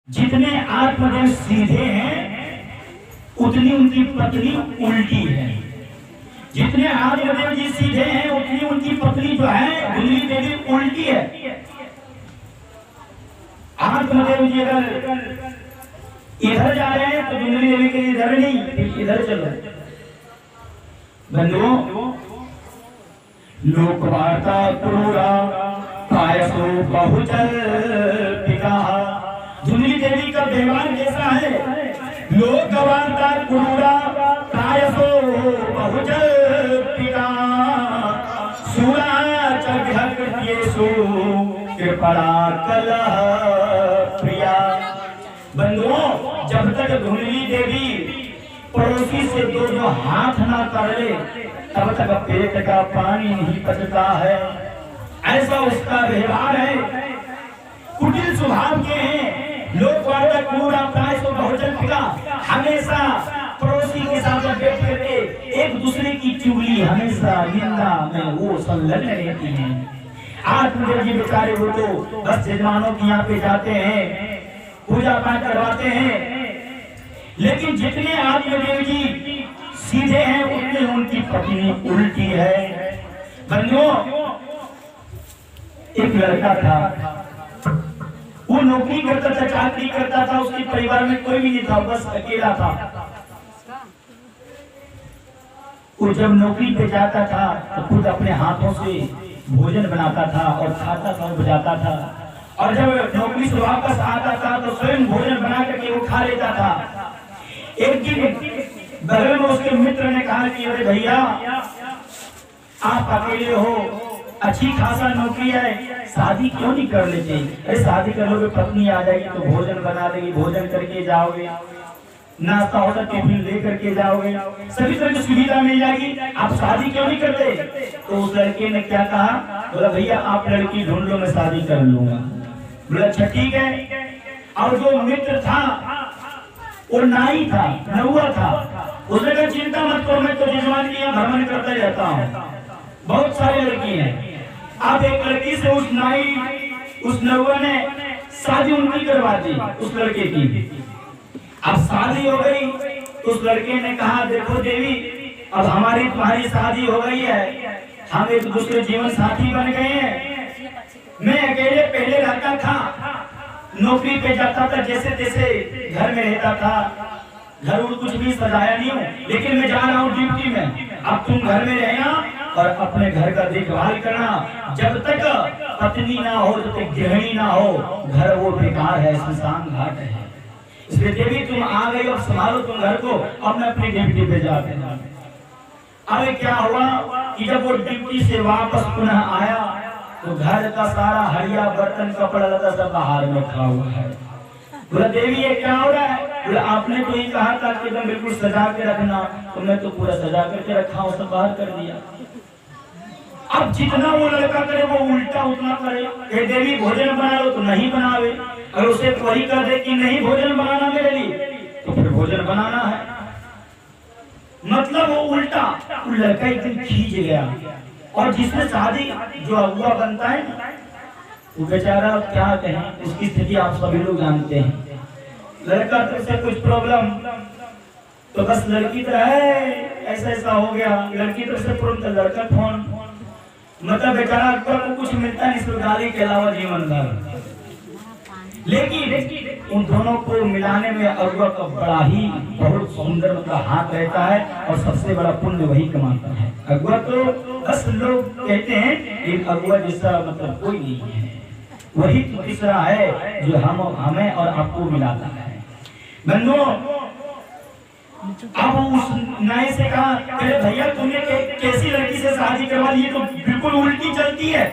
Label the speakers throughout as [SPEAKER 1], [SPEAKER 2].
[SPEAKER 1] जितने आत्मदेव सीधे हैं उतनी उनकी पत्नी उल्टी है। जितने आत्मदेव जी सीधे हैं उतनी उनकी पत्नी जो है धुंधली देवी उल्टी है। आत्मदेव जी अगर इधर जा रहे हैं तो धुंधली देवी के इधर नहीं इधर चल रहे। बंधुओं, लोकवार्ता क्रूरा पायसो बहुचल पिता। धुंधली देवी का व्यवहार कैसा है? लोकवार्ता क्रूरा पायसो बहुचल पिता। कृपणा कलह प्रिया। बंधुओं, जब तक धुंधली देवी पड़ोसी से दो हाथ ना कर ले तब तक पेट का पानी नहीं पचता है। ऐसा उसका व्यवहार है। कुटिल स्वभाव के हैं। लोकवार्ता क्रूरा पायसो बहुचल पिता। हमेशा पड़ोसी के साथ बैठ करके एक दूसरे की चुगली हमेशा निंदा में वो संलग्न रहती है। आत्मदेव जी बेचारे वो तो बस यजमानों के यहाँ पे जाते हैं, पूजा पाठ करवाते हैं, लेकिन जितने आत्मदेव जी सीधे हैं उतने उनकी पत्नी उल्टी है। बंधुओं, एक लड़का था, वो नौकरी करता था, चाकरी करता था, उसके परिवार में कोई भी नहीं था, बस अकेला था। वो जब नौकरी पे जाता था तो खुद अपने हाथों से भोजन बनाता था और खाता था, बुझाता था। और जब नौकरी से वापस आता था तो स्वयं भोजन बना करके वो खा लेता था। एक दिन बगल में उसके मित्र ने कहा कि अरे भैया, आप अकेले हो, अच्छी खासा नौकरी है, शादी क्यों नहीं कर लेते? अरे शादी कर लोगे, पत्नी आ जाएगी तो भोजन बना देगी, भोजन करके जाओगे, नाश्ता होता टिफिन ले करके जाओगे, सभी तरह की सुविधा मिल जाएगी, आप शादी क्यों नहीं करते? तो उस लड़के ने क्या कहा? बोला भैया आप लड़की ढूंढ लो, मैं शादी कर लूंगा। बोला अच्छा ठीक है। और जो मित्र था वो नाई था, नौआ था, उसने कहा चिंता मत करो, मैं तो जजमान की भ्रमण करता रहता हूँ, बहुत सारी लड़की हैं। अब एक लड़की से उस नौआ ने शादी उनकी करवा दी, उस लड़के की। अब शादी हो गई, उस लड़के ने कहा देखो देवी, अब हमारी तुम्हारी शादी हो गई है, हम एक दूसरे जीवन साथी बन गए हैं। मैं अकेले पहले रहता था, नौकरी पे जाता था, जैसे तैसे घर में रहता था, घर में कुछ भी सजाया नहीं हूँ, लेकिन मैं जा रहा हूँ ड्यूटी में। अब तुम घर में रहना और अपने घर का देखभाल करना। जब तक पत्नी ना हो, जब तक गृहिणी ना हो, घर वो बेकार है, श्मशान घाट है। इसलिए देवी तुम आ गई, अब संभालो तुम घर को। अब मैं अपनी ड्यूटी पे जाते हैं। अब क्या हुआ कि जब वो ड्यूटी से वापस पुनः आया तो घर का सारा हरिया बर्तन कपड़ा लता सब बाहर में खा हुआ है। बोला देवी ये क्या हो रहा है? बोला आपने तो ये कहा था कि तुम बिल्कुल सजा के रखना, तो मैं तो पूरा सजा करके रखा हूँ, सब बाहर कर दिया। अब जितना वो लड़का करे वो उल्टा उतना करे। हे देवी भोजन बना लो तो नहीं बनावे, अगर उसे वही कर दे कि नहीं भोजन बनाना मेरे लिए, तो फिर भोजन बनाना है। मतलब वो उल्टा। वो लड़का एक दिन खींच गया, और जिसने शादी जो अगुआ बनता है वो बेचारा क्या कहें, उसकी स्थिति आप सभी लोग जानते हैं। लड़का तो से कुछ प्रॉब्लम तो बस लड़की तो है, ऐसा ऐसा हो गया, लड़की तो से तुरंत लड़का फोन, मतलब बेचारा अगुआ को कुछ मिलता नहीं सिर्फ गाली के अलावा जीवन भर। लेकिन उन दोनों को मिलाने में अगुआ का बड़ा ही बहुत सुंदर मतलब हाथ रहता है, और सबसे बड़ा पुण्य वही कमाता है। अगुआ तो बस लोग कहते हैं कि अगुआ जैसा मतलब कोई नहीं है, वही तो तीसरा है जो हमें और आपको मिलाता है। बंधुओं, अब उस नाई से कहा अरे भैया तुमने कैसी लड़की से शादी करवा ली, तो बिल्कुल उल्टी चलती है।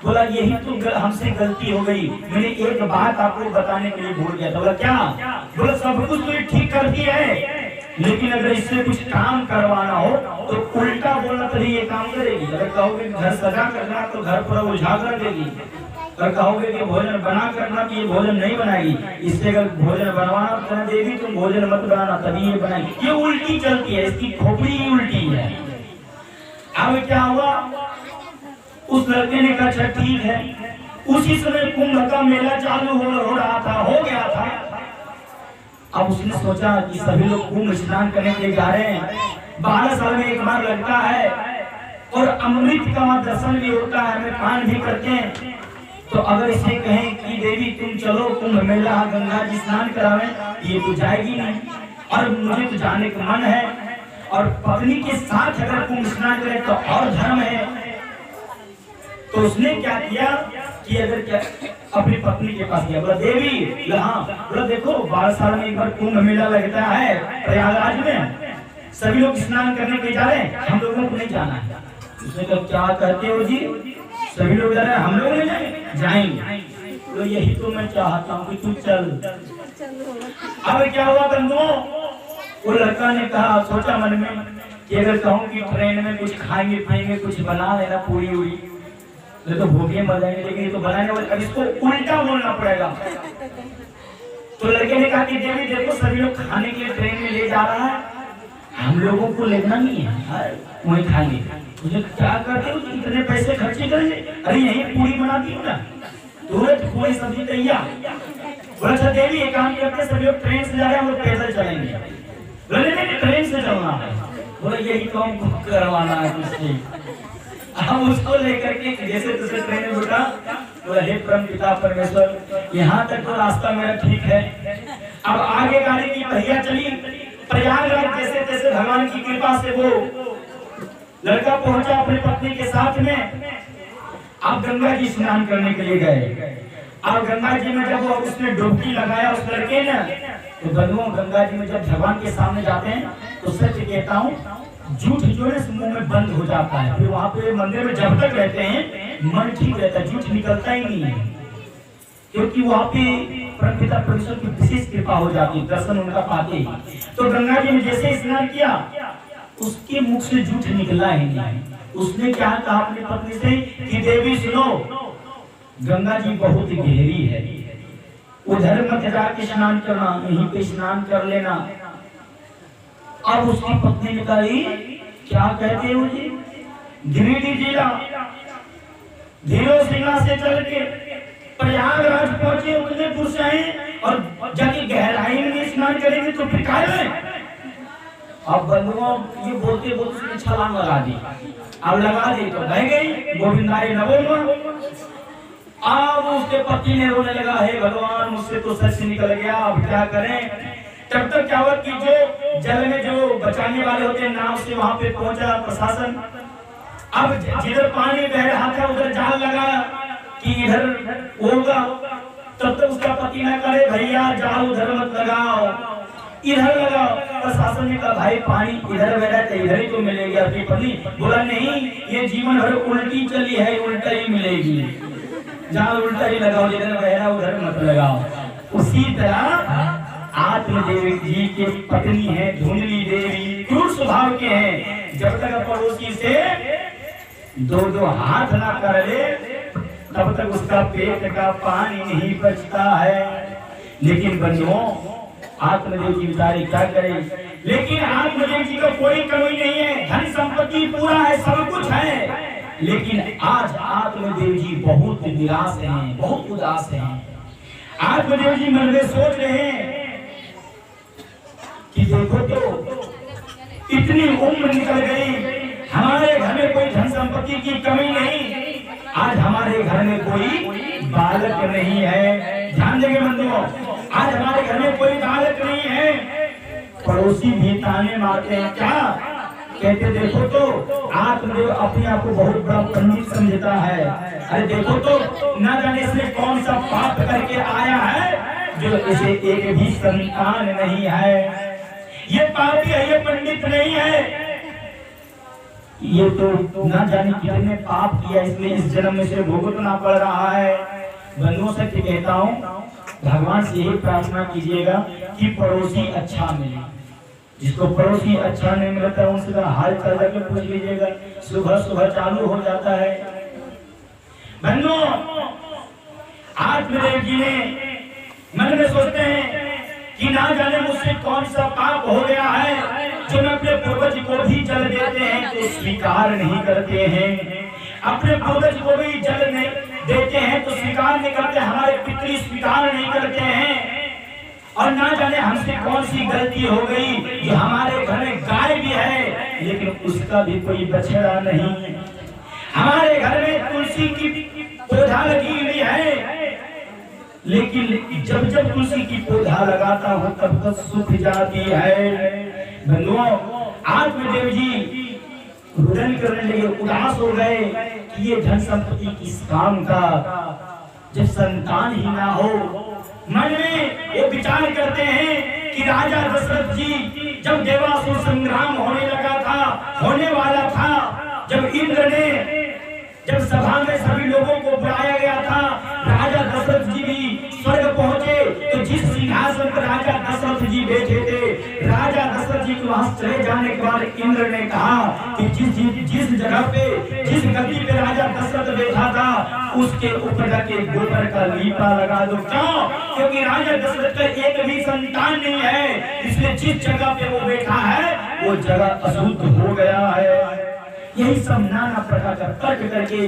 [SPEAKER 1] बोला यही तो हमसे गलती हो गई, मैंने एक बात आपको बताने के लिए भूल गया था। बोला क्या? बोला सब कुछ तो ठीक करती है, लेकिन अगर इससे कुछ काम करवाना हो तो उल्टा बोलना तभी ये काम करेगी। अगर कहोगे घर सजा करना तो घर पूरा उजागर देगी, अगर कहोगे कि भोजन बना करना तो ये भोजन नहीं बनाएगी। इससे अगर भोजन बनवाना तो देवी तुम भोजन मत बनाना तभी ये बनाएगी। ये उल्टी चलती है, इसकी खोपड़ी उल्टी है। अब क्या हुआ? उस लड़के ने कहा अच्छा ठीक है। उसी समय कुंभ का मेला चालू हो गया था। अब उसने सोचा कि सभी लोग कुंभ स्नान करने के लिए जा रहे हैं, 12 साल में एक बार लगता है और अमृत का दर्शन भी होता है, हमें पान भी करते हैं। तो अगर इसे कहें कि देवी तुम चलो कुंभ मेला गंगा जी स्नान करावे, ये तो जाएगी नहीं, और मुझे तो जाने का मन है, और पत्नी के साथ अगर कुंभ स्नान करे तो और धर्म है। तो उसने क्या किया कि अगर क्या अपनी पत्नी के पास गया, बोला देवी हाँ, बोला देखो 12 साल में एक बार कुंभ मेला लगता है प्रयागराज में, सभी लोग स्नान करने के जा रहे हैं, हम लोगों को नहीं जाना है। उसने कहा क्या कहते हो जी, सभी लोग जा रहे हैं, हम लोग नहीं जाएंगे? जाएंगे। तो यही तो मैं चाहता हूँ कि तू चल। अब क्या हुआ बंधुओं, वो लड़का ने कहा, सोचा मन में कि अगर कहूँ कि ट्रेन में कुछ खाएंगे पिएंगे, कुछ बना लेना पूरी उड़ी, तो भूखे मर जाएंगे, लेकिन ये तो बनाने वाले, अब इसको उल्टा बोलना पड़ेगा। तो लड़के ने कहा कि देवी देखो सभी लोग खाने के लिए ट्रेन में ले जा रहा है, हम लोगों को लेना नहीं है, वही खाएंगे। मुझे क्या करते हो, इतने पैसे खर्चे करेंगे? अरे यही पूरी बनाती हो ना, तुरंत पूरी सब्जी तैयार। बोला अच्छा देवी एक काम करते, सभी लोग ट्रेन से जा रहे हैं, हम लोग पैदल चलेंगे। बोले नहीं ट्रेन से चलना है। बोले यही तो हमको करवाना है तुझसे। हम उसको लेकर के जैसे तुझे ट्रेन में बैठा, बोला हे परम पिता परमेश्वर, यहाँ तक तो रास्ता मेरा ठीक है, अब आगे गाड़ी की पहिया चली प्रयागराज, जैसे जैसे भगवान की कृपा से वो लड़का पहुंचा अपनी पत्नी के साथ में। अब गंगा जी स्नान करने के लिए गए। अब गंगा जी में जब उसने डुबकी लगाया उस लड़के ने, तो बंधुओं गंगा जी में जब भगवान के सामने जाते हैं तो सच कहता हूँ झूठ जो है मुंह में बंद हो जाता है। फिर वहां पे मंदिर में जब तक रहते हैं मन ठीक रहता है, झूठ निकलता ही नहीं है, क्योंकि वहां पे परमपिता परमेश्वर की विशेष कृपा हो जाती है, दर्शन उनका पाते ही। तो गंगा जी में जैसे स्नान किया उसके मुख से झूठ निकला ही नहीं। उसने क्या कहा अपनी पत्नी से कि देवी सुनो, गंगा जी बहुत गहरी है, उधर मत जाके स्नान करना, यहीं पे स्नान कर लेना। अब उसकी पत्नी ने कहा क्या कहते हो जी, गिरिडीह जिला धीरो सिंगा से चल के प्रयागराज पहुंचे, उतने दूर से आए और जाके गहराई में स्नान करेंगे तो फिर क्या है? अब बंधुओं ये बोलते बोलते उसने छलांग लगा दी। अब लगा दी तो बह गई, गोविंदाई न बोलना। अब उसके पति ने रोने लगा, हे भगवान मुझसे तो सच निकल गया, अब क्या करें? तब तक क्या हुआ कि जो जल में जो बचाने वाले होते हैं नाव से वहां पे पहुंचा प्रशासन। अब जिधर पानी बह रहा था उधर जाल लगा कि इधर होगा, तब तक उसका पति ने कहा भैया जाल उधर मत लगाओ, इधर लगाओ। प्रशासन ने कहा भाई पानी इधर बह रहा है इधर ही तो मिलेगी। अपनी पत्नी बोला नहीं, ये जीवन भर उल्टी चली है, उल्टा ही मिलेगी, जाल उल्टा ही लगाओ, जिधर बह रहा उधर मत लगाओ। उसी तरह आत्मदेव जी के पत्नी है धुंधली देवी, क्रूर स्वभाव के हैं, जब तक पड़ोसी से दो हाथ ना कर ले तब तक उसका पेट का पानी नहीं बचता है। लेकिन बंधुओं आत्मदेव जी बेचारे क्या करे, लेकिन आत्मदेव जी को कोई कमी नहीं है, धन संपत्ति पूरा है, सब कुछ है, लेकिन आज आत्मदेव जी बहुत निराश हैं, बहुत उदास हैं। आत्मदेव जी मन में सोच रहे हैं कि देखो तो इतनी उम्र निकल गई, हमारे घर में कोई धन संपत्ति की कमी नहीं, आज हमारे घर में कोई बालक नहीं है। ध्यान देंगे बंधुओं, आज हमारे घर में कोई बालक नहीं है। पड़ोसी भी ताने मारते हैं, क्या कहते देखो तो आत्मदेव अपने आप को बहुत बड़ा पंडित समझता है। अरे देखो तो न जाने इसने कौन सा पाप करके आया है जो इसे एक भी संतान नहीं है। ये पापी है, ये पंडित नहीं है, ये तो न जाने कितने पाप किया, इसलिए इस जन्म में से भुगतना पड़ रहा है। बंधुओं से कहता हूँ भगवान से यही प्रार्थना कीजिएगा कि पड़ोसी अच्छा मिले। जिसको पड़ोसी अच्छा नहीं मिलता उनसे हाल चाल जाकर पूछ लीजिएगा, सुबह सुबह चालू हो जाता है। बंधुओं आत्मदेव जी ने मन में सोचते हैं कि ना जाने मुझसे कौन सा पाप हो गया है जो मैं अपने पूर्वज को भी जल देते हैं तो स्वीकार नहीं करते हैं, अपने पूर्वज को भी जल नहीं देते हैं तो स्वीकार नहीं करते, हमारे पितृ स्वीकार नहीं करते हैं। और ना जाने हमसे कौन सी गलती हो गई जो हमारे घर में गाय भी है लेकिन उसका भी कोई बछड़ा नहीं। हमारे घर में तुलसी की पौधा लगी हुई है लेकिन जब जब तुलसी की पौधा लगाता हूँ तब तक सूख जाती है। बंधुओं, आत्मदेव जी रुदन करने लगे, उदास हो गए कि ये धन संपत्ति किस काम का जब संतान ही ना हो। मन में वो विचार करते हैं कि राजा दशरथ जी जब देवासुर संग्राम होने लगा था, होने वाला था, जब इंद्र ने जब सभा में सभी लोगों को बुलाया गया था, राजा दशरथ जी भी स्वर्ग पहुंचे तो जिस सिंहासन पर राजा दशरथ जी बैठे थे, राजा दशरथ जी के वहां चले जाने के बाद इंद्र ने कहा कि जिस जगह पे जिस गद्दी पे राजा दशरथ बैठा था उसके ऊपर जाके गोबर का लीपा लगा दो। क्यों? क्योंकि राजा दशरथ का एक भी संतान नहीं है, इसलिए जिस जगह पे वो बैठा है वो जगह अशुद्ध हो गया है। यही सब नाना प्रकार का तर्क करके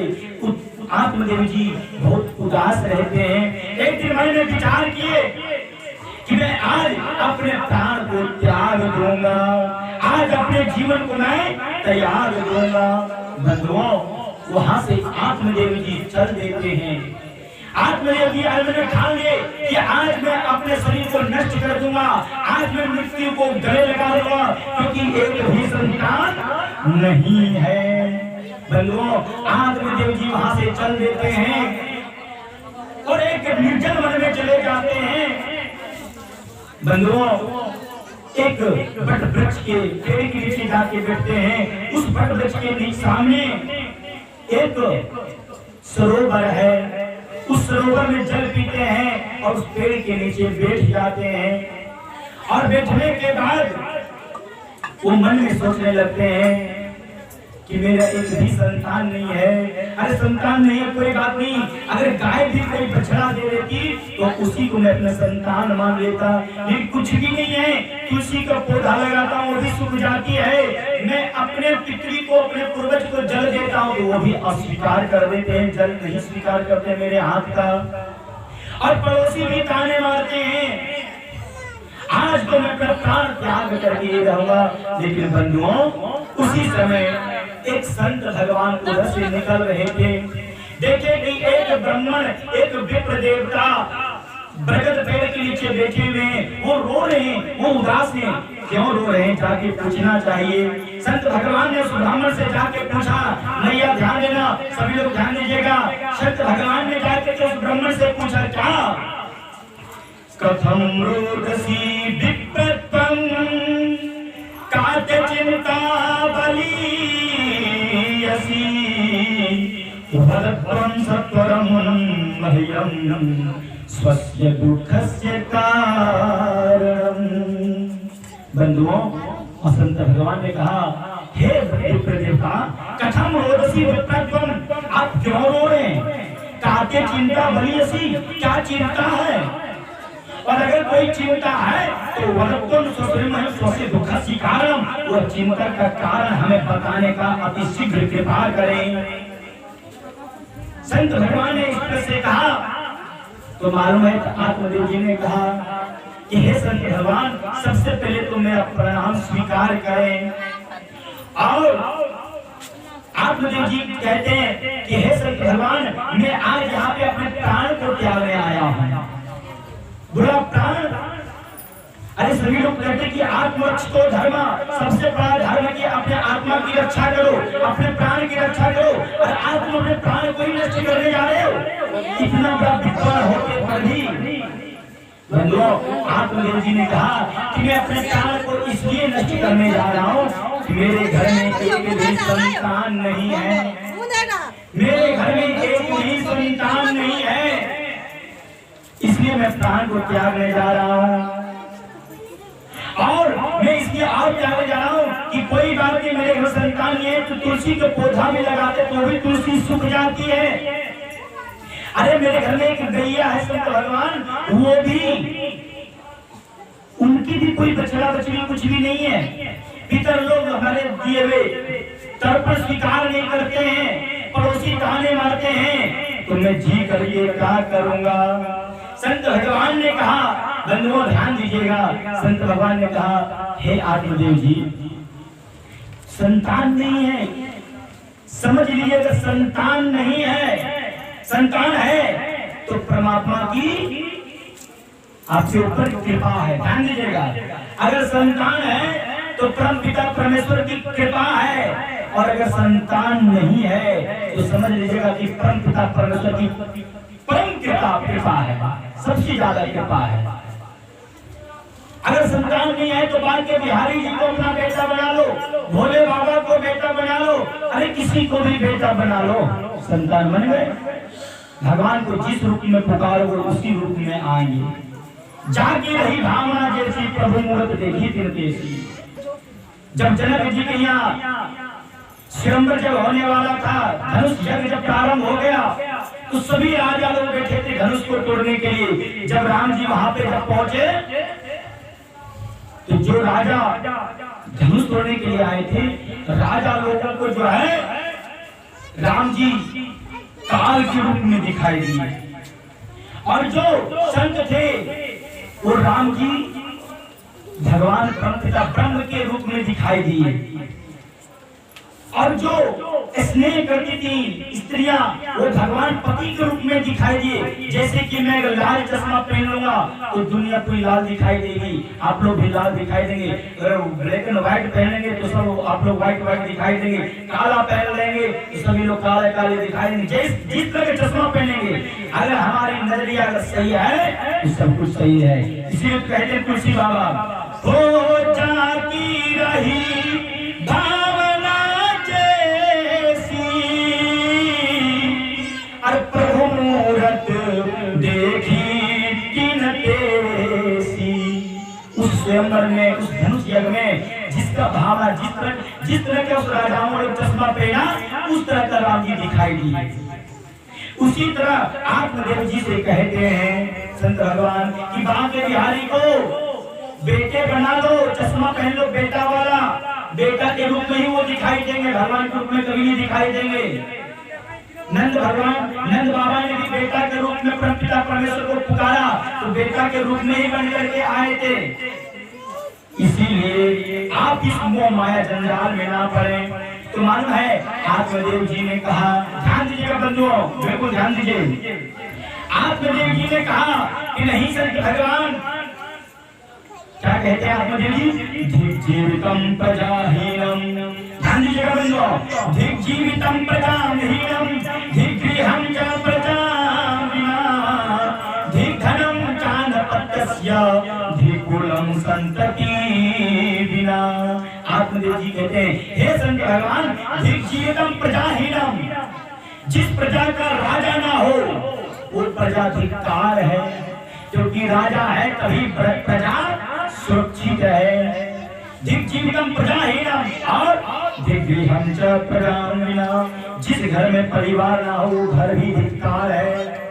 [SPEAKER 1] आत्मदेव जी बहुत उदास रहते हैं। एक दिन मैंने विचार किए कि मैं आज अपने प्राण को त्याग दूंगा, आज अपने जीवन को मैं त्याग दूंगा। बंधुओं, वहां से आत्मदेव जी चल देते हैं। आत्मदेव जी मैंने ठान लिए कि आज मैं अपने शरीर को नष्ट कर दूंगा, आज मैं मृत्यु को गले लगा दूंगा, क्योंकि एक भी संतान नहीं है। बंधुओं, आत्मदेव जी वहां से चल देते हैं और एक निर्जन वन में चले जाते हैं। बंधुओं, एक बट वृक्ष के पेड़ के नीचे जाके बैठते हैं। उस बट वृक्ष के सामने एक सरोवर है, उस सरोवर में जल पीते हैं और उस पेड़ के नीचे बैठ जाते हैं। और बैठने के बाद वो मन में सोचने लगते हैं कि मेरा एक भी संतान नहीं है। अरे संतान नहीं है कोई बात नहीं, अगर गाय भी कोई बछड़ा दे देती तो उसी को मैं अपना संतान मान लेता, लेकिन कुछ भी नहीं है। तुलसी का पौधा लगाता हूँ वो भी सूख जाती है, मैं अपने पितरी को अपने पूर्वज को जल देता हूँ तो वो भी अस्वीकार कर देते हैं, जल नहीं स्वीकार करते मेरे हाथ का। और पड़ोसी भी ताने मारते हैं, आज तो मैं अपना प्राण त्याग करके रहूंगा। लेकिन बंधुओं, उसी समय एक संत भगवान उधर से निकल रहे थे। देखे कि एक ब्राह्मण, एक विप्र देवता बरगद पेड़ के नीचे बैठे हुए हैं, वो रो रहे हैं, वो उदास हैं। क्यों रो रहे हैं जाके पूछना चाहिए। संत भगवान ने उस ब्राह्मण से जाके पूछा, नैया ध्यान देना, सभी लोग ध्यान दीजिएगा। संत भगवान ने जाके उस ब्राह्मण से पूछा, क्या कथम रोदसी विप्रत्वं काते चिंता बली वदत्वं सत्वरं मह्यं स्वस्य दुःखस्य कारणं। बंधुओं, संत भगवान ने कहा, हे विप्र देवता, कथम रोदसी विप्रत्वं, आप क्यों रो रहे हैं? काते चिंता बलियसी, क्या चिंता है? और अगर कोई चिंता है तो वदत्वं स्वस्य दुःखस्य कारणं, वह चिंता का कारण हमें बताने का अति शीघ्र कृपा करें। संत भगवान ने इस तरह से कहा तो मालूम है आत्मदेव जी ने कहा कि हे संत भगवान, सबसे पहले तो मेरा प्रणाम स्वीकार करें। और आत्मदेव जी कहते हैं कि हे संत भगवान, मैं आज यहाँ पे अपने प्राण को त्यागने आया हूँ। बुरा प्राण, अरे सभी लोग कहते कि आत्मरक्षा को धर्म, सबसे बड़ा धर्म कि अपने आत्मा की रक्षा करो, अपने प्राण की रक्षा करो। और आज तुम अपने प्राण को ही नष्ट करने जा रहे हो, इतना बड़ा विद्वान होते पर भी। बंधुओं, आत्मदेव जी ने कहा कि मैं अपने प्राण को इसलिए नष्ट करने जा रहा हूँ कि मेरे घर में एक भी संतान नहीं है, मेरे घर में एक भी संतान नहीं है, इसलिए मैं प्राण को त्यागने जा रहा हूँ। और मैं इसलिए आप त्यागने जा रहा हूँ कि कोई बात नहीं, मेरे घर संतान नहीं है तो तुलसी का पौधा भी लगाते तो भी तुलसी सूख जाती है। अरे मेरे घर में एक गैया है संत भगवान, वो भी, उनकी भी कोई बछड़ा बछड़ी कुछ भी नहीं है। पितर लोग हमारे दिए हुए तर्पण स्वीकार नहीं करते हैं, पड़ोसी ताने मारते हैं, तो मैं जी करके क्या करूंगा। संत भगवान ने कहा बंधुओं ध्यान दीजिएगा, संत भगवान ने कहा, हे आत्मदेव जी, संतान नहीं है, समझ लीजिएगा, संतान नहीं है। संतान है तो परमात्मा की आपके ऊपर कृपा है। ध्यान दीजिएगा, अगर संतान है तो परम पिता परमेश्वर की कृपा है, और अगर संतान नहीं है तो समझ लीजिएगा कि परम पिता परमेश्वर की परम कृपा है, सबसे ज्यादा कृपा है। अगर संतान नहीं है तो बाल के बिहारी जी को अपना बेटा बना लो, भोले बाबा को बेटा बना लो, अरे किसी को भी बेटा बना लो, संतान बन गए। भगवान को जिस रूप में पुकारोगे उसी रूप में आएंगे। जागी रही भावना जैसी प्रभु मूर्त देखी तिरतेसी। जब जनक जी के यहाँ स्वयंवर जब होने वाला था, धनुष यज्ञ जब प्रारंभ हो गया, तो सभी राजा लोग बैठे थे धनुष को तोड़ने के लिए। जब राम जी वहां पे जब पहुंचे, तो जो राजा धनुष तोड़ने के लिए आए थे, राजा लोगों को जो है राम जी काल के रूप में दिखाई दिए, और जो संत थे वो राम जी भगवान पिता ब्रह्म के रूप में दिखाई दिए, और जो स्नेह करती थी स्त्रियां वो भगवान पति के रूप में दिखाई दिए। जैसे कि मैं अगर लाल चश्मा पहन लूंगा तो दुनिया पूरी लाल दिखाई देगी, आप लोग भी लाल दिखाई देंगे। अगर ब्लैक एंड व्हाइट पहनेंगे तो सब आप लोग व्हाइट व्हाइट दिखाई देंगे। काला पहन लेंगे तो सभी लोग काले काले दिखाई देंगे। जिस तरह के चश्मा पहनेंगे, अगर हमारी नजरिया अगर सही है तो सब कुछ सही है। इसीलिए कहते हैं तुलसी बाबा, हो जाती रही भावना प्रभु मूरत देखी किन तेसी। उस स्वयंवर में, उस धनुष यज्ञ में जिसका भावना जिस तरह के उस राजाओं ने चश्मा पहना, उस तरह का राम जी दिखाई दिए। उसी तरह आत्मदेव जी से कहते हैं संत भगवान कि बांके बिहारी को बेटे बना लो, चश्मा पहन लो बेटा वाला, बेटा के रूप में ही वो दिखाई देंगे, भगवान के रूप में कभी नहीं दिखाई देंगे। नंद बाबा ने भी बेटा के रूप में परमपिता परमेश्वर को पुकारा तो बेटा के रूप में ही बन करके आए थे। इसीलिए आप इस मोह माया जंजाल में ना पड़े। तो मालूम है आत्मदेव जी ने कहा, ध्यान दीजिएगा बंधुओं, बिल्कुल ध्यान दीजिए। आत्मदेव जी ने कहा कि नहीं संत भगवान, क्या कहते हैं आत्मदेव जी, जीवितम प्रजाहीनम, ध्यान दीजिएगा बंधुओं, धिक जीवितम प्रजाहीनम, धिक गृहं च प्रजाविना, धिक धनं च नपत्यस्य, धिक कुलं संतति विना। आत्मदेव जी कहते हैं, हे संत भगवान, धिक जीवितम प्रजाहीनम, जिस प्रजा का राजा ना हो वो प्रजा धिक्कार है, क्योंकि राजा है तभी प्रजा सुरक्षित है। धिक जीवितम प्रजाहीनम और धिक गृहं च प्रजाविना, जिस घर में परिवार ना हो वो घर भी धिक्कार है।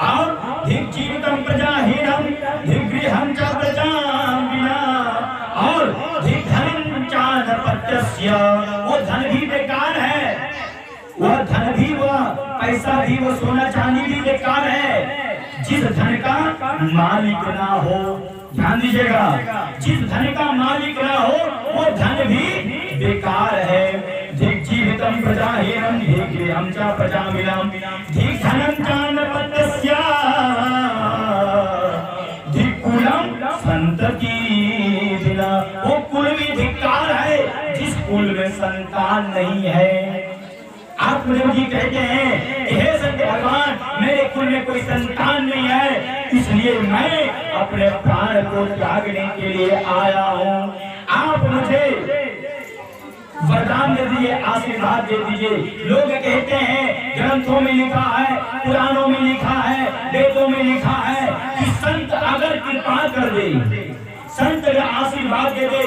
[SPEAKER 1] और धिक जीवितम प्रजाहीनम, धिक गृहं च प्रजाविना, और धिक धनं च नपत्यस्य, वो धन भी बेकार है, वह धन भी, वह पैसा भी, वो सोना चांदी भी बेकार है जिस धन का मालिक ना हो। ध्यान दीजिएगा, जिस धन का मालिक ना हो वो धन भी बेकार है। धिक जीवितम प्रजाहीनम, धिक गृहं च प्रजाविना, धिक धनं च नपत्यस्य, धिक कुलं संतति विना, वो कुल भी धिक्कार है जिस कुल में संतान नहीं है। आत्मदेव जी कहते हैं, हे संत भगवान, मेरे कुल में कोई संतान नहीं है, इसलिए मैं अपने प्राण को त्यागने के लिए आया हूँ। आप मुझे वरदान दे दीजिए, आशीर्वाद दे दीजिए। लोग कहते हैं, ग्रंथों में लिखा है, पुराणों में लिखा है, वेदों में लिखा है कि संत अगर कृपा कर दे, संत अगर आशीर्वाद दे दे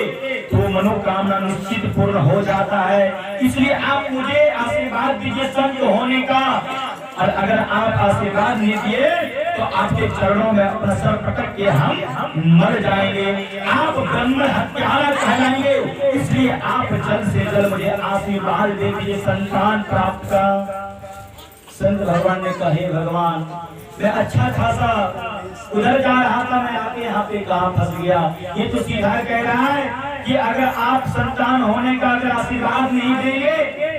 [SPEAKER 1] तो मनोकामना निश्चित पूर्ण हो जाता है। इसलिए आप मुझे आशीर्वाद दीजिए संत होने का, और अगर आप आशीर्वाद नहीं दिए तो आपके चरणों में अपना सर पटक के हम मर जाएंगे, आप ब्रह्म हत्यारा कहलाएंगे। इसलिए आप जल्द से जल्द मुझे आशीर्वाद दे दीजिए संतान प्राप्त का। संत भगवान ने कहे, भगवान मैं अच्छा खासा उधर जा रहा था, मैं आके यहाँ पे कहाँ फंस गया। ये तो सीधा कह रहा है कि अगर आप संतान होने का अगर आशीर्वाद नहीं देंगे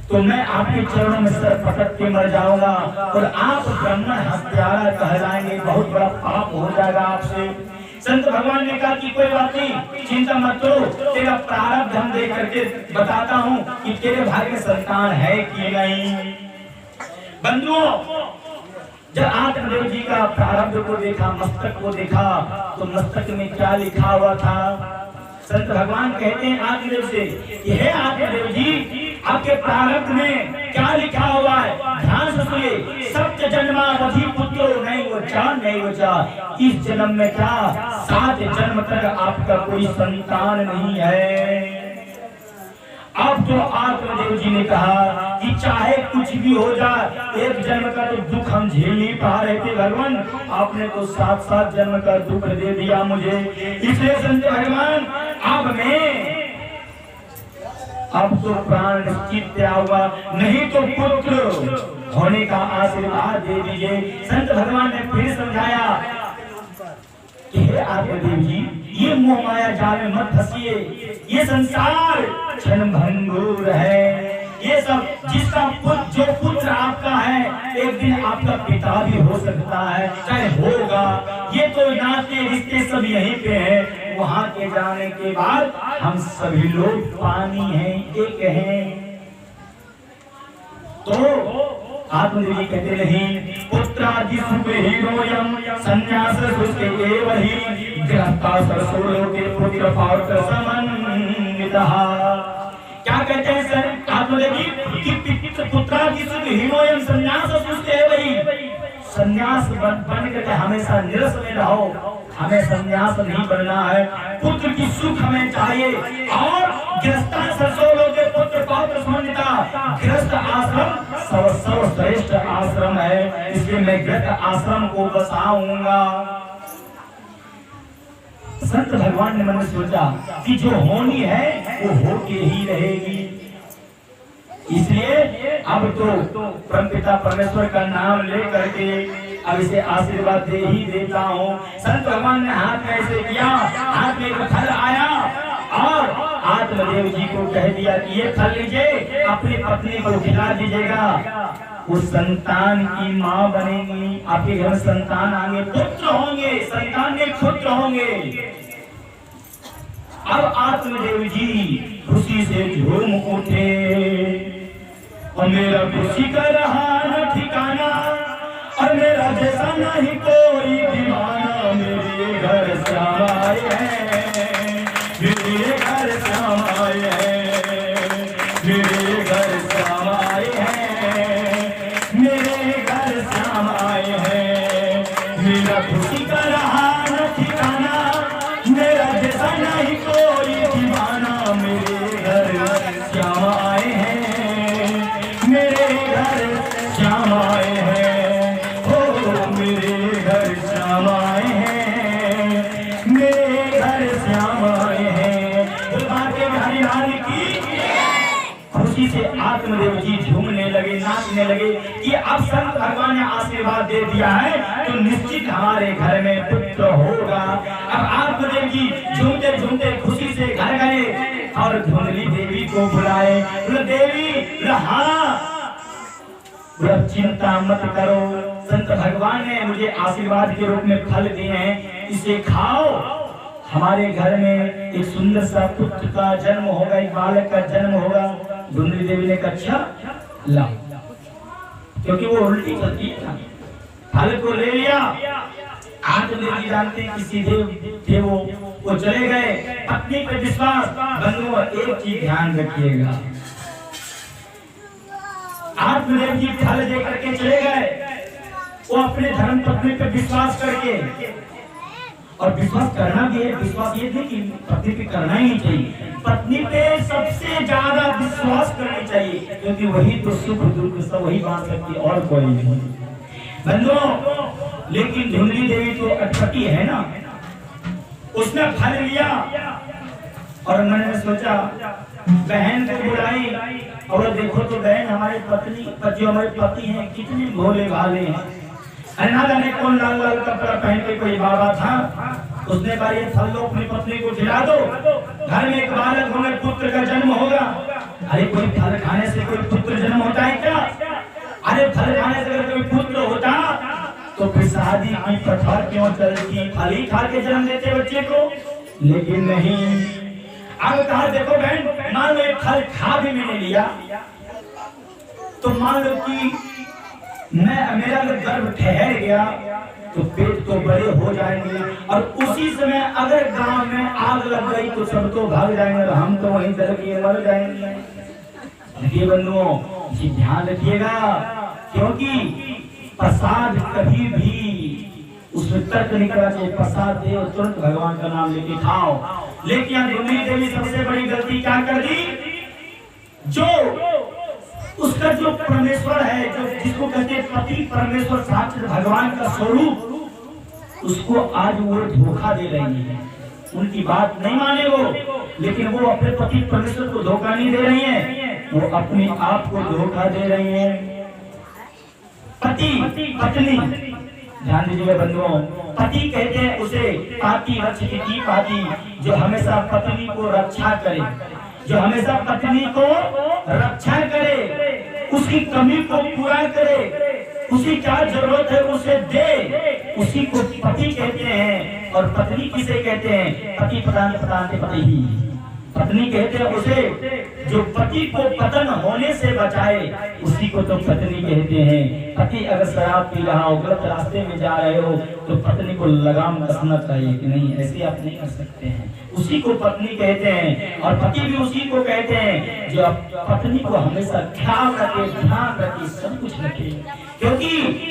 [SPEAKER 1] तो मैं आपके चरणों में सर पटक के मर जाऊंगा और आप ब्राह्मण हत्यारा कहलाएंगे, बहुत बड़ा पाप हो जाएगा आपसे। संत भगवान ने कहा कि कोई बात नहीं, चिंता मत करो, तेरा प्रारब्ध हम दे करके बताता हूँ कि तेरे भाई में संतान है कि नहीं। बंधुओं, जब आत्मदेव जी का प्रारब्ध को देखा, मस्तक को देखा, तो मस्तक में क्या लिखा हुआ था? संत भगवान कहते हैं आत्मदेव से कि हे आत्मदेव जी, आपके प्रारब्ध में क्या लिखा हुआ है? ध्यान से सुनिए। सप्त जन्मावधि पुत्रो नहीं बचा। इस जन्म में क्या 7 जन्म तक आपका कोई संतान नहीं है। अब तो आत्मदेव जी ने कहा कि चाहे कुछ भी हो जाए, एक जन्म का तो दुख हम झेल नहीं पा रहे थे भगवान, आपने तो 7 जन्म का दुख दे दिया मुझे। इसलिए संत भगवान अब तो प्राण निश्चित हुआ, नहीं तो पुत्र होने का आशीर्वाद दे दीजिए। संत भगवान ने फिर समझाया कि हे आत्मदेव जी, ये मोह माया जाल में मत फंसिए, ये संसार क्षण भंगुर है। ये सब जिसका जो पुत्र आपका है, एक दिन आपका पिता भी हो सकता है, चाहे होगा। ये तो नाते रिश्ते सब यहीं पे हैं, वहां के जाने के बाद हम सभी लोग पानी हैं, एक हैं। तो आत्मदेव जी कहते नहीं, पुत्रादि सुख हीरोयम संन्यास सुखे एवहि गृहस्था सरसोलो के पुत्र पौत्र समन्वितः। क्या कहते हैं सर आत्मदेव जी कि पुत्रादि सुख हीरोयम संन्यास सुखे एवहि, संन्यास बन करके हमेशा निरस में रहो, हमें संन्यास नहीं बनना है। पुत्र की सुख हमें चाहिए। और गृहस्थ सरसोलो के पुत्र पौत्र समन्वितः, गृहस्थ आश्रम सर्वश्रेष्ठ आश्रम है, इसलिए मैं गृहस्थ आश्रम को बसाऊंगा। संत भगवान ने मन में सोचा कि जो होनी है वो होके ही रहेगी, इसलिए अब तो परमपिता परमेश्वर का नाम ले करके अब इसे आशीर्वाद दे ही देता हूँ। संत भगवान ने हाथ में ऐसे किया, हाथ में एक फल आया और आत्मदेव जी को कह दिया कि ये फल लीजिए, अपनी पत्नी को खिला दीजिएगा, वो संतान की माँ बनेगी, आपके घर में संतान आएंगे, पुत्र होंगे, संतान के पुत्र होंगे। अब आत्मदेव जी खुशी से झूम उठे और मेरा खुशी का रहा न ठिकाना, और मेरा जैसा नहीं कोई दीवाना। मेरे घर श्याम आए हैं, मेरे घर श्याम आए हैं, मेरे घर श्याम आए हैं, मेरे घर श्याम आए हैं। मेरा खुशी का रहा न ठिकाना, मेरा जैसा नहीं कोई दीवाना। मेरे घर श्याम आए हैं, मेरे घर श्याम आए हैं, हो मेरे घर श्याम आए हैं, मेरे घर श्याम आए हैं। बाके बिहारी लाल की खुशी से आत्मदेव जी झूमने लगे, नाचने लगे कि अब संत भगवान ने आशीर्वाद दे दिया है तो निश्चित हमारे घर में पुत्र होगा। अब आत्मदेव जी झूमते झूमते खुशी से घर गए और धुंधली देवी को बुलाए। बोले देवी चिंता मत करो, संत भगवान ने मुझे आशीर्वाद के रूप में फल दिए हैं, इसे खाओ। हमारे घर में एक सुंदर सा पुत्र का जन्म होगा, एक बालक का जन्म होगा। धुंधली देवी ने कहा अच्छा ला, क्योंकि वो उल्टी चलती है, फल को ले लिया। आत्मदेव जी जानते हैं कि सीधे थे वो चले गए। पत्नी पे विश्वास। बंधुओं एक चीज ध्यान रखिएगा, आत्मदेव जी फल दे करके चले गए, वो अपने धर्म पत्नी पे विश्वास करके, और विश्वास करना भी है। विश्वास ये नहीं कि पत्नी पे करना ही नहीं चाहिए, पत्नी पे सबसे ज्यादा विश्वास करना चाहिए, क्योंकि वही तो सुख दुख सब वही बांट सकती, और कोई नहीं। बंधुओं लेकिन धुंधली देवी तो अटपटी है ना, उसने फल लिया और मैंने सोचा बहन को बुलाई, और देखो तो बहन हमारे पत्नी जो हमारे पति हैं कितने भोले भाले हैं, अरे ना जाने कौन लाल लाल कपड़ा पहन के कोई बाबा था, उसने कहा ये फल लो अपनी पत्नी को खिला दो, घर में एक बालक होने पुत्र का जन्म होगा। अरे कोई फल खाने से कोई पुत्र जन्म होता है क्या? अरे फल खाने से अगर कोई पुत्र होता तो फिर शादी की प्रथा क्यों चलती, फल ही खा के जन्म देते बच्चे को, लेकिन नहीं। अब कहा देखो बहन, मान लो एक फल खा भी मैंने लिया तो मान लो कि मेरा गर्भ ठहर गया तो पेट तो बड़े हो जाएंगे, और उसी समय अगर गांव में आग लग गई तो सब तो भाग जाएंगे और हम तो वहीं जल के मर जाएंगे। देखिए बंधुओं, ये ध्यान रखिएगा, क्योंकि प्रसाद कभी भी उसमें तर्क नहीं करना चाहिए। प्रसाद दे और तुरंत भगवान का नाम लेके खाओ। लेकिन यहाँ धुनी देवी सबसे बड़ी गलती क्या कर दी, जो उसका जो परमेश्वर है, जो जिसको कहते हैं पति परमेश्वर साक्षात भगवान का स्वरूप, उसको आज वो धोखा दे रही है। उनकी बात नहीं माने वो, लेकिन वो अपने पति परमेश्वर को धोखा नहीं दे रही है, वो अपने आप को धोखा दे रही है। पति पत्नी, ध्यान दीजिएगा बंधुओं, पति कहते हैं उसे पाती रक्षिति पाती, जो हमेशा पत्नी को रक्षा करे, जो हमेशा पत्नी को रक्षा करे, उसकी कमी को पूरा करे, उसी क्या जरूरत है उसे दे, उसी को पति कहते हैं। और पत्नी किसे कहते हैं? पति पतान पति ही। पत्नी कहते हैं उसे जो पति को पतन होने से बचाए, उसी को तो पत्नी कहते हैं। पति अगर शराब पी रहा हो, गलत रास्ते में जा रहे हो, तो पत्नी को लगाम कसना चाहिए कि नहीं, ऐसे आप नहीं कर सकते हैं, उसी को पत्नी कहते हैं। और पति भी उसी को कहते हैं जो पत्नी को हमेशा ख्याल रखे, ध्यान रखे, सब कुछ रखे, क्योंकि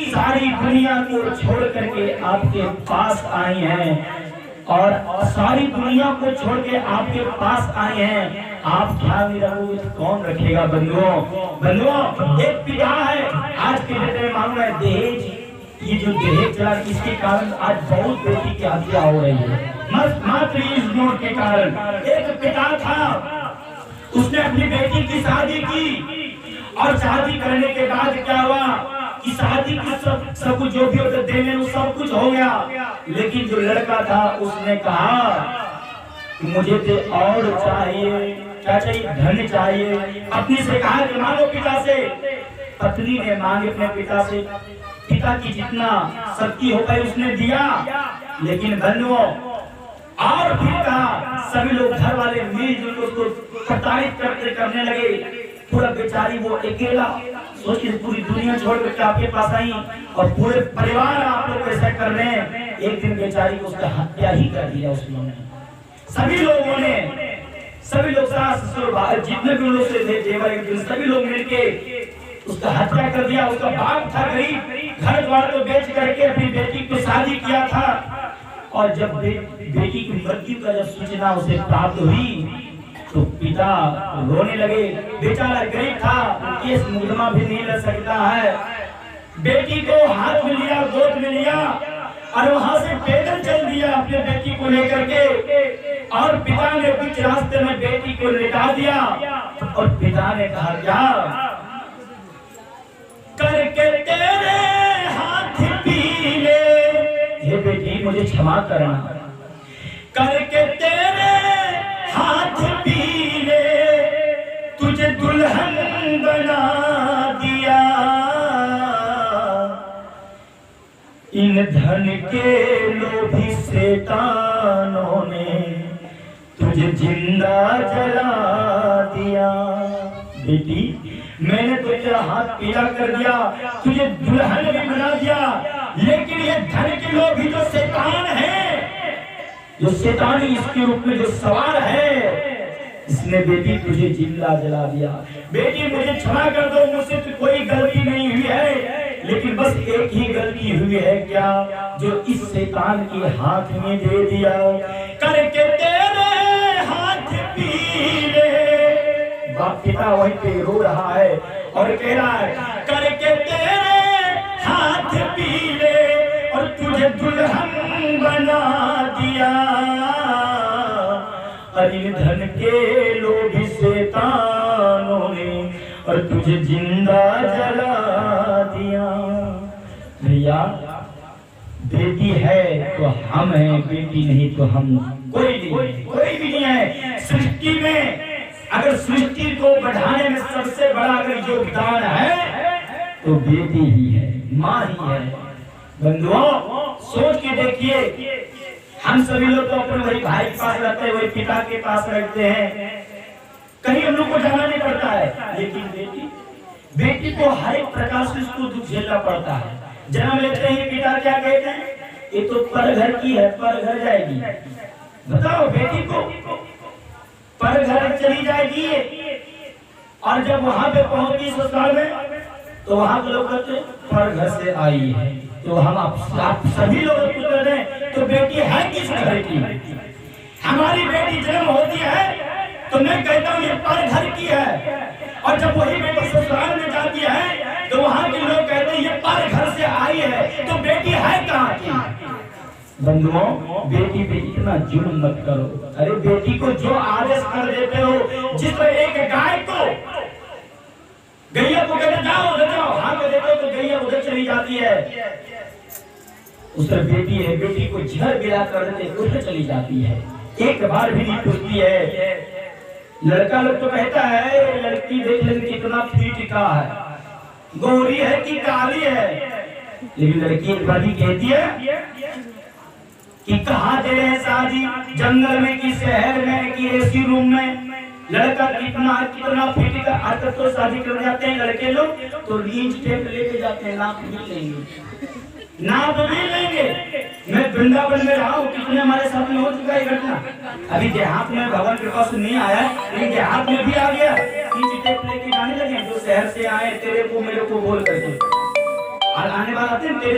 [SPEAKER 1] सारी दुनिया को छोड़ करके आपके पास आई हैं, और सारी दुनिया को छोड़ के आपके पास आए हैं। आप ध्यान नहीं रखोगे तो कौन रखेगा? बंधुओं, एक पिता है आज के डेट में, मालूम है दहेज, ये जो दहेज चला, इसके कारण आज बहुत बेटी की हत्या हो रही है, मात्र इस नोट के कारण। एक पिता था, उसने अपनी बेटी की शादी की, और शादी करने के बाद क्या हुआ कि शादी की सब कुछ जो भी होता देने में सब कुछ हो गया, लेकिन जो लड़का था उसने कहा कि मुझे तो और चाहिए, क्या चाहिए? धन चाहिए। पत्नी से कहा कि मांगो पिता से। पत्नी ने मांगे अपने पिता से, पिता की जितना शक्ति हो पाई उसने दिया, लेकिन बंधुओं और फिर कहा, सभी लोग घर वाले मिलजुल कर उसको प्रताड़ित करने लगे। पूरा बेचारी वो अकेला, सोचिए पूरी दुनिया छोड़ करके आपके पास आई और पूरे परिवार आप लोग ऐसा कर रहे हैं। एक दिन बेचारी को उसका हत्या ही कर दिया उसने। सभी लोगों ने, सभी लोग जितने भी लोग से थे, सभी लोग मिलके उसका हत्या कर दिया। उसका बाप था गरीब, घर द्वार को बेच करके अपनी बेटी को शादी किया था, और जब बेटी की मृत्यु का जब सूचना उसे प्राप्त हुई तो पिता रोने लगे। बेचारा गरीब था, केस मुकदमा भी नहीं लड़ सकता है। बेटी को हाथ में लिया, गोद में लिया, और वहां से पैदल चल दिया अपने बेटी को लेकर के, और पिता ने बीच रास्ते में बेटी को लिटा दिया। और पिता ने कहा क्या? करके तेरे हाथ पीले, ये बेटी मुझे क्षमा करना, करके तेरे हाथ पीले तुझे दुल्हन बना दिया, इन धन के लोभी शैतानों ने तुझे जिंदा जला दिया। बेटी मैंने तुझे हाथ पीला कर दिया, तुझे दुल्हन भी बना दिया, लेकिन ये धन के लोभी जो शैतान है, जो शैतानी इसके रूप में जो सवार है, इसने बेटी तुझे जिंदा जला दिया। बेटी मुझे क्षमा कर दो, मुझसे तो कोई गलती नहीं हुई है, लेकिन बस एक ही गलती हुई है क्या? जो इस शैतान के हाथ में दे दिया। करके तेरे हाथ पीले, बाप पिता वहीं पे रो रहा है और कह रहा है करके तेरे हाथ पीले और तुझे दुल्हन बना दिया, इन धन के लोभी शैतानों ने और तुझे जिंदा जला दिया। भैया तो हम हैं, बेटी नहीं तो हम कोई नहीं, कोई भी नहीं है सृष्टि में। अगर सृष्टि को बढ़ाने में सबसे बड़ा अगर योगदान है तो बेटी ही है, माँ ही है। बंधुओं सोच के देखिए, हम सभी लोग तो अपने वही भाई के पास रहते हैं, वही पिता के पास रहते हैं, कहीं हम लोग को जाना नहीं पड़ता है। लेकिन बेटी को हर एक प्रकार से उसको दुख झेलना पड़ता है। जन्म लेते ही पिता क्या कहते हैं, ये तो पर घर की है, पर घर जाएगी। बताओ, बेटी को पर घर चली जाएगी, और जब वहां पे पहुंचती ससुराल में तो वहां के लोग कहते पर घर से आई है। तो हम आप सभी लोग पूछ रहे हैं, तो बेटी है किस घर की? हमारी बेटी जन्म होती है तो मैं कहता हूँ ये पर घर की है, और जब वही बेटी ससुराल में जाती है तो वहां के लोग कहते हैं ये पर घर से आई है। तो बेटी है कहाँ की? बंधुओं, बेटी पे इतना जुल्म मत करो। अरे बेटी को जो आदेश कर देते हो, जिस पर एक गाय को, गैया को कहते जाओ उधर जाओ, हाँ को देते हो तो गैया उधर चली जाती है। उस पर बेटी है, बेटी को झर गिरा कर देते उधर चली जाती है, एक बार भी नहीं पूछती है। लड़का लोग तो कहता है लड़की देख लेंगे कितना फीट का है, गोरी है कि काली है, लेकिन लड़की एक बार भी कहती है कि कहाँ दे रहे हैं शादी, जंगल में कि शहर में कि एसी रूम में? लड़का कितना कितना फीट का। आज तक तो शादी कर जाते हैं लड़के लोग तो रींच टेप लेके जाते हैं, नाप भी लेंगे, नाप भी लेंगे। मैं वृंदावन में रहा हूँ, कितने हमारे साथ में हो चुका है घटना। अभी देहात में भगवान कृपा से नहीं आया, लेकिन देहात में भी आ गया। रींच टेप लेके जाने लगे, जो शहर से आए तेरे को मेरे को बोल करके, और आने वाला थे